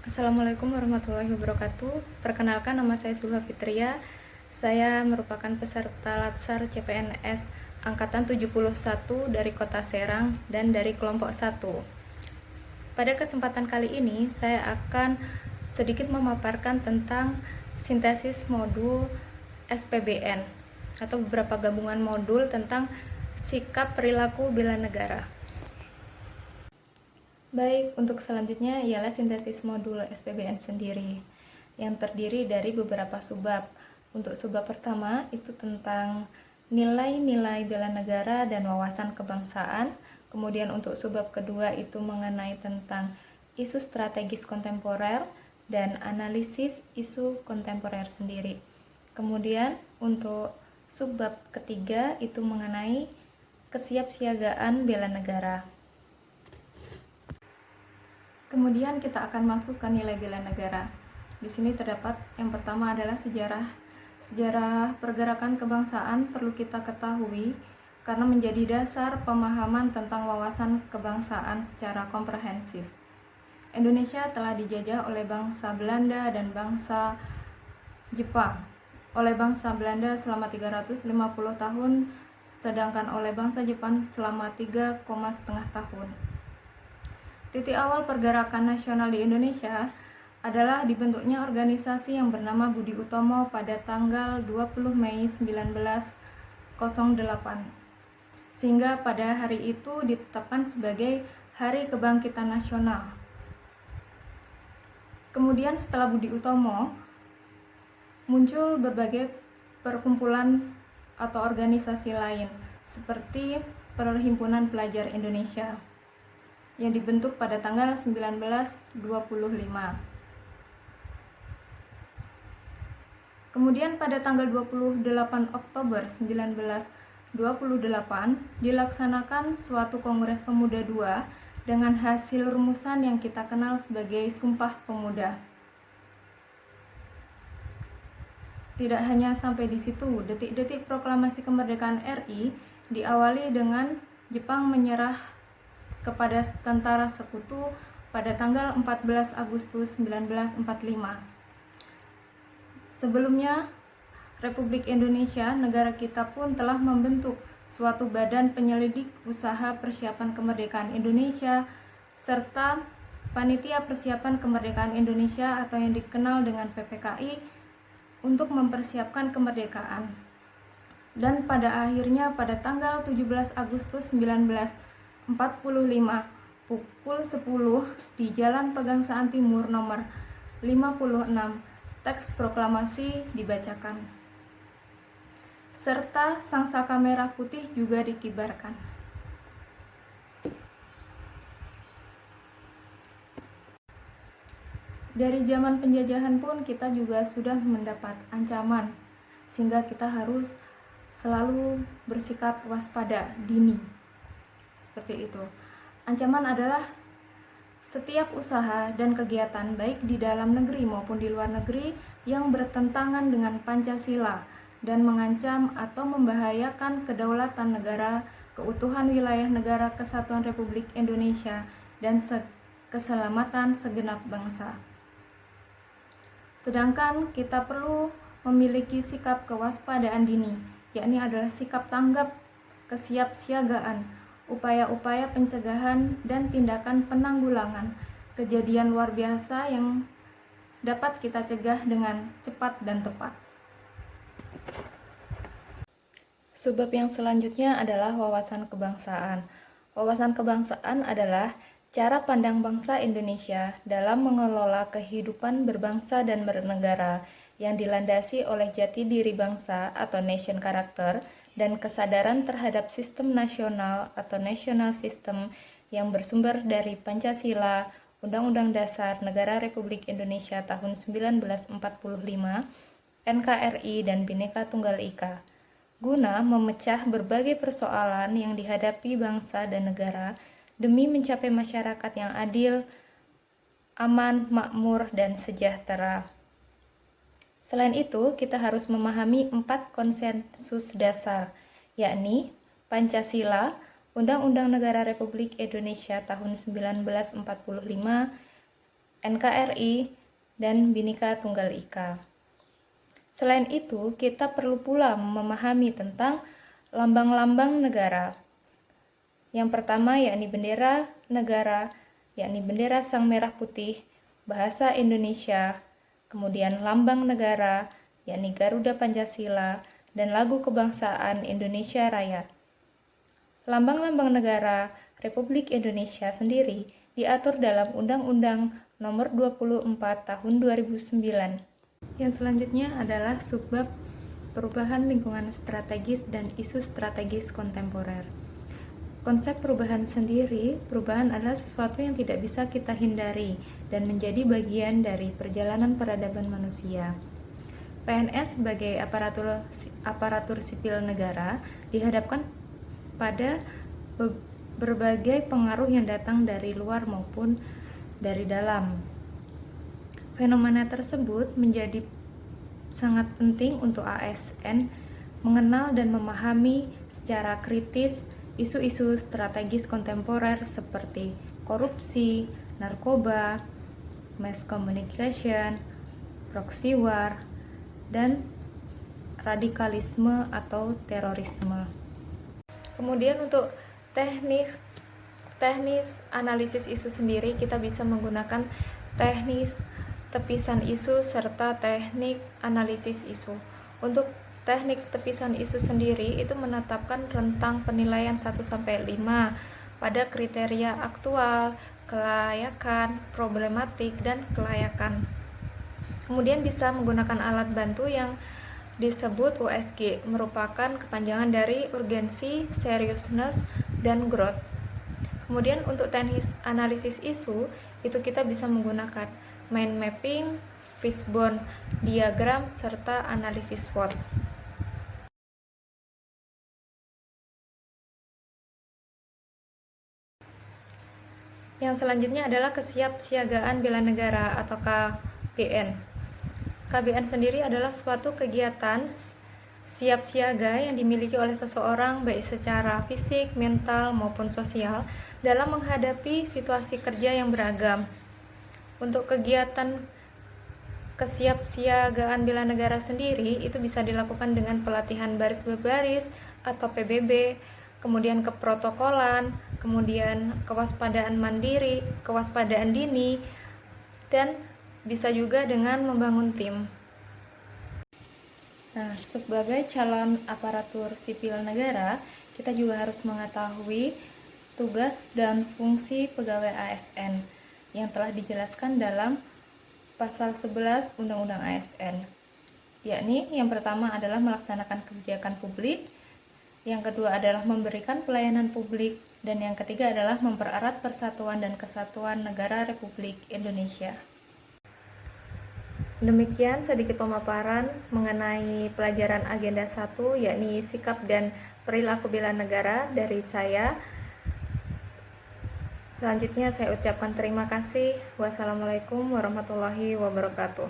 Assalamualaikum warahmatullahi wabarakatuh. Perkenalkan, nama saya Sulha Fitria. Saya merupakan peserta Latsar CPNS Angkatan 71 dari Kota Serang dan dari kelompok 1. Pada kesempatan kali ini, saya akan sedikit memaparkan tentang sintesis modul SPBN atau beberapa gabungan modul tentang sikap perilaku bela negara. Baik, untuk selanjutnya ialah sintesis modul SPBN sendiri yang terdiri dari beberapa subbab. Untuk subbab pertama itu tentang nilai-nilai bela negara dan wawasan kebangsaan. Kemudian untuk subbab kedua itu mengenai tentang isu strategis kontemporer dan analisis isu kontemporer sendiri. Kemudian untuk subbab ketiga itu mengenai kesiapsiagaan bela negara. Kemudian kita akan masuk ke nilai bela negara. Di sini terdapat yang pertama adalah sejarah. Sejarah pergerakan kebangsaan perlu kita ketahui karena menjadi dasar pemahaman tentang wawasan kebangsaan secara komprehensif. Indonesia telah dijajah oleh bangsa Belanda dan bangsa Jepang. Oleh bangsa Belanda selama 350 tahun, sedangkan oleh bangsa Jepang selama 3,5 tahun. Titik awal pergerakan nasional di Indonesia adalah dibentuknya organisasi yang bernama Budi Utomo pada tanggal 20 Mei 1908. Sehingga pada hari itu ditetapkan sebagai Hari Kebangkitan Nasional. Kemudian setelah Budi Utomo, muncul berbagai perkumpulan atau organisasi lain seperti Perhimpunan Pelajar Indonesia yang dibentuk pada tanggal 1925. Kemudian pada tanggal 28 Oktober 1928 dilaksanakan suatu Kongres Pemuda II dengan hasil rumusan yang kita kenal sebagai Sumpah Pemuda. Tidak hanya sampai di situ, detik-detik proklamasi kemerdekaan RI diawali dengan Jepang menyerah kepada tentara sekutu pada tanggal 14 Agustus 1945. Sebelumnya, Republik Indonesia, negara kita pun telah membentuk suatu badan penyelidik usaha persiapan kemerdekaan Indonesia serta Panitia Persiapan Kemerdekaan Indonesia atau yang dikenal dengan PPKI untuk mempersiapkan kemerdekaan. Dan pada akhirnya pada tanggal 17 Agustus 1945 pukul 10 di Jalan Pegangsaan Timur nomor 56 teks proklamasi dibacakan serta sangsaka merah putih juga dikibarkan. Dari zaman penjajahan pun kita juga sudah mendapat ancaman sehingga kita harus selalu bersikap waspada dini. Seperti itu. Ancaman adalah setiap usaha dan kegiatan baik di dalam negeri maupun di luar negeri yang bertentangan dengan Pancasila dan mengancam atau membahayakan kedaulatan negara, keutuhan wilayah negara Kesatuan Republik Indonesia, dan keselamatan segenap bangsa. Sedangkan kita perlu memiliki sikap kewaspadaan dini, yakni adalah sikap tanggap, kesiapsiagaan, upaya-upaya pencegahan dan tindakan penanggulangan kejadian luar biasa yang dapat kita cegah dengan cepat dan tepat. Subbab yang selanjutnya adalah wawasan kebangsaan. Wawasan kebangsaan adalah cara pandang bangsa Indonesia dalam mengelola kehidupan berbangsa dan bernegara yang dilandasi oleh jati diri bangsa atau nation character dan kesadaran terhadap sistem nasional atau national system yang bersumber dari Pancasila, Undang-Undang Dasar Negara Republik Indonesia tahun 1945, NKRI, dan Bhinneka Tunggal Ika, guna memecah berbagai persoalan yang dihadapi bangsa dan negara demi mencapai masyarakat yang adil, aman, makmur, dan sejahtera. Selain itu, kita harus memahami 4 konsensus dasar, yakni Pancasila, Undang-Undang Negara Republik Indonesia tahun 1945, NKRI, dan Bhinneka Tunggal Ika. Selain itu, kita perlu pula memahami tentang lambang-lambang negara. Yang pertama yakni bendera negara, yakni bendera Sang Merah Putih, bahasa Indonesia, kemudian lambang negara, yakni Garuda Pancasila, dan lagu kebangsaan Indonesia Raya. Lambang-lambang negara Republik Indonesia sendiri diatur dalam Undang-Undang Nomor 24 Tahun 2009. Yang selanjutnya adalah subbab perubahan lingkungan strategis dan isu strategis kontemporer. Konsep perubahan sendiri, perubahan adalah sesuatu yang tidak bisa kita hindari dan menjadi bagian dari perjalanan peradaban manusia. PNS sebagai aparatur sipil negara dihadapkan pada berbagai pengaruh yang datang dari luar maupun dari dalam. Fenomena tersebut menjadi sangat penting untuk ASN mengenal dan memahami secara kritis isu-isu strategis kontemporer seperti korupsi, narkoba, mass communication, proxy war, dan radikalisme atau terorisme. Kemudian untuk teknis analisis isu sendiri, kita bisa menggunakan teknis tepisan isu serta teknik analisis isu. Untuk teknik tepisan isu sendiri itu menetapkan rentang penilaian 1-5 pada kriteria aktual, kelayakan, problematik, dan kelayakan. Kemudian bisa menggunakan alat bantu yang disebut USG, merupakan kepanjangan dari urgensi, seriousness, dan growth. Kemudian untuk teknis analisis isu, itu kita bisa menggunakan mind mapping, fishbone diagram, serta analisis SWOT. Yang selanjutnya adalah kesiapsiagaan bela negara atau KBN. KBN sendiri adalah suatu kegiatan siap siaga yang dimiliki oleh seseorang baik secara fisik, mental, maupun sosial dalam menghadapi situasi kerja yang beragam. Untuk kegiatan kesiapsiagaan bela negara sendiri itu bisa dilakukan dengan pelatihan baris berbaris atau PBB, kemudian keprotokolan, kemudian kewaspadaan mandiri, kewaspadaan dini, dan bisa juga dengan membangun tim. Nah, sebagai calon aparatur sipil negara, kita juga harus mengetahui tugas dan fungsi pegawai ASN yang telah dijelaskan dalam pasal 11 Undang-Undang ASN. Yakni yang pertama adalah melaksanakan kebijakan publik, yang kedua adalah memberikan pelayanan publik, dan yang ketiga adalah mempererat persatuan dan kesatuan negara Republik Indonesia. Demikian sedikit pemaparan mengenai pelajaran agenda 1, yakni sikap dan perilaku bela negara dari saya. Selanjutnya saya ucapkan terima kasih. Wassalamualaikum warahmatullahi wabarakatuh.